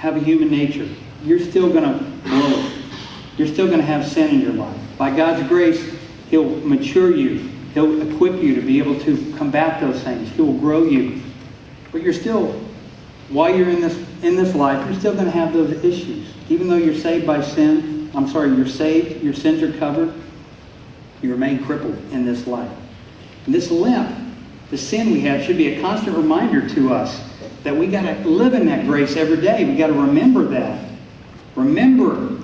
have a human nature. You're still going to blow it. You're still going to have sin in your life. By God's grace, He'll mature you. He'll equip you to be able to combat those things. He will grow you. But you're still, while you're in this life, you're still going to have those issues. Even though you're saved by sin, you're saved, your sins are covered, you remain crippled in this life. And this limp, the sin we have, should be a constant reminder to us that we got to live in that grace every day. We got to remember that. Remember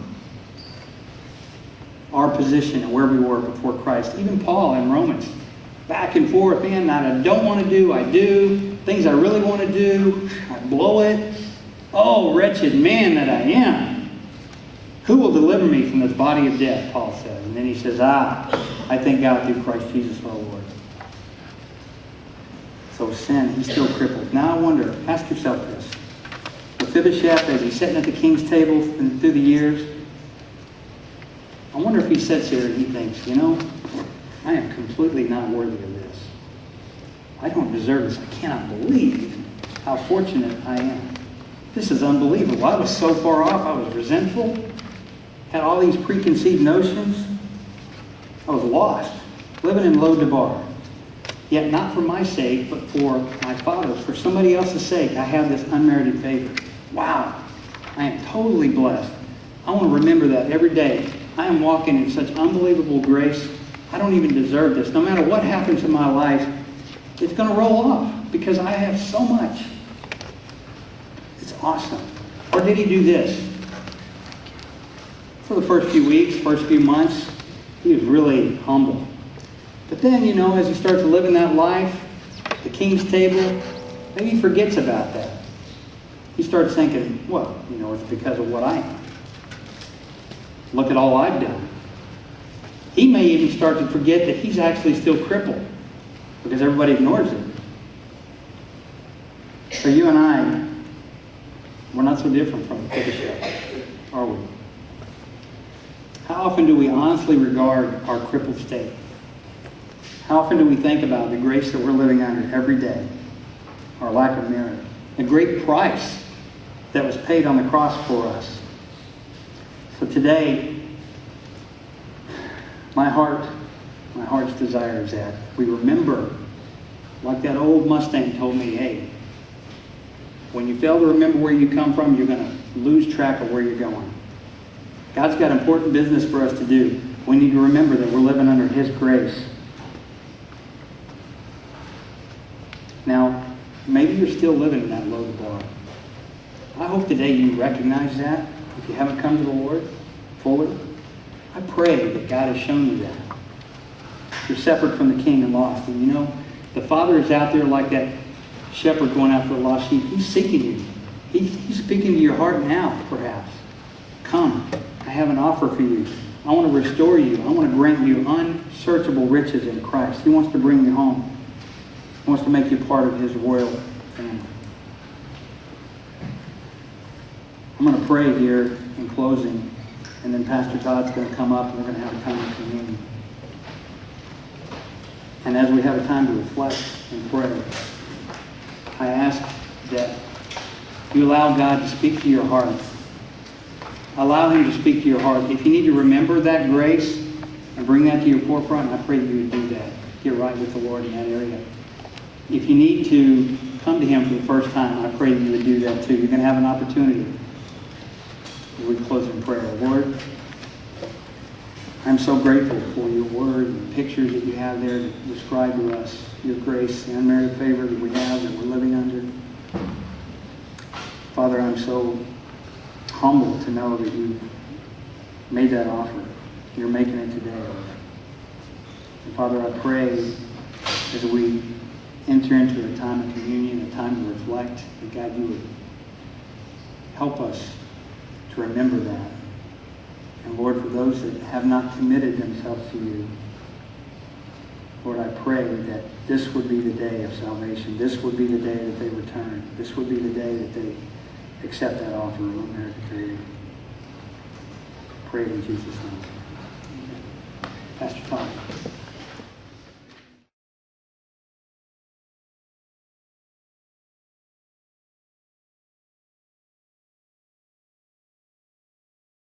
our position and where we were before Christ. Even Paul in Romans, back and forth, man, I don't want to do, I do. Things I really want to do, I blow it. Oh, wretched man that I am. Who will deliver me from this body of death, Paul says. And then he says, I thank God through Christ Jesus our Lord. So sin, he's still crippled. Now I wonder, ask yourself this. Mephibosheth, as he's sitting at the king's table through the years, I wonder if he sits here and he thinks, I am completely not worthy of this. I don't deserve this. I cannot believe how fortunate I am. This is unbelievable. I was so far off. I was resentful. Had all these preconceived notions. I was lost. Living in Lo-Debar. Yet not for my sake, but for my Father's. For somebody else's sake, I have this unmerited favor. Wow. I am totally blessed. I want to remember that every day. I am walking in such unbelievable grace. I don't even deserve this. No matter what happens in my life, it's going to roll off because I have so much. It's awesome. Or did he do this? For the first few weeks, first few months, he was really humble. But then, as he starts living that life, the king's table, maybe he forgets about that. He starts thinking, it's because of what I am. Look at all I've done. He may even start to forget that he's actually still crippled because everybody ignores it. So you and I, we're not so different from Mephibosheth, are we? How often do we honestly regard our crippled state? How often do we think about the grace that we're living under every day? Our lack of merit. The great price that was paid on the cross for us. So today, my heart's desire is that we remember, like that old Mustang told me, hey, when you fail to remember where you come from, you're going to lose track of where you're going. God's got important business for us to do. We need to remember that we're living under His grace. Now, maybe you're still living in that Lo-Debar. I hope today you recognize that. If you haven't come to the Lord fully, I pray that God has shown you that. You're separate from the King and lost. And the Father is out there like that shepherd going after the lost sheep. He's seeking you. He's speaking to your heart now, perhaps. Come, I have an offer for you. I want to restore you. I want to grant you unsearchable riches in Christ. He wants to bring you home. He wants to make you part of His royal family. I'm going to pray here in closing, and then Pastor Todd's going to come up and we're going to have a time of communion. And as we have a time to reflect and pray, I ask that you allow God to speak to your heart. Allow Him to speak to your heart. If you need to remember that grace and bring that to your forefront, I pray you would do that. Get right with the Lord in that area. If you need to come to Him for the first time, I pray you would do that too. You're going to have an opportunity. We close in prayer. Lord, I'm so grateful for your word and the pictures that you have there to describe to us your grace, the unmerited favor that we have, that we're living under. Father, I'm so humbled to know that you made that offer. You're making it today. And Father, I pray as we enter into a time of communion, a time to reflect, that God, you would help us to remember that. And Lord, for those that have not committed themselves to you, Lord, I pray that this would be the day of salvation. This would be the day that they return. This would be the day that they accept that offer of unmerited favor. Pray in Jesus' name. Pastor Todd.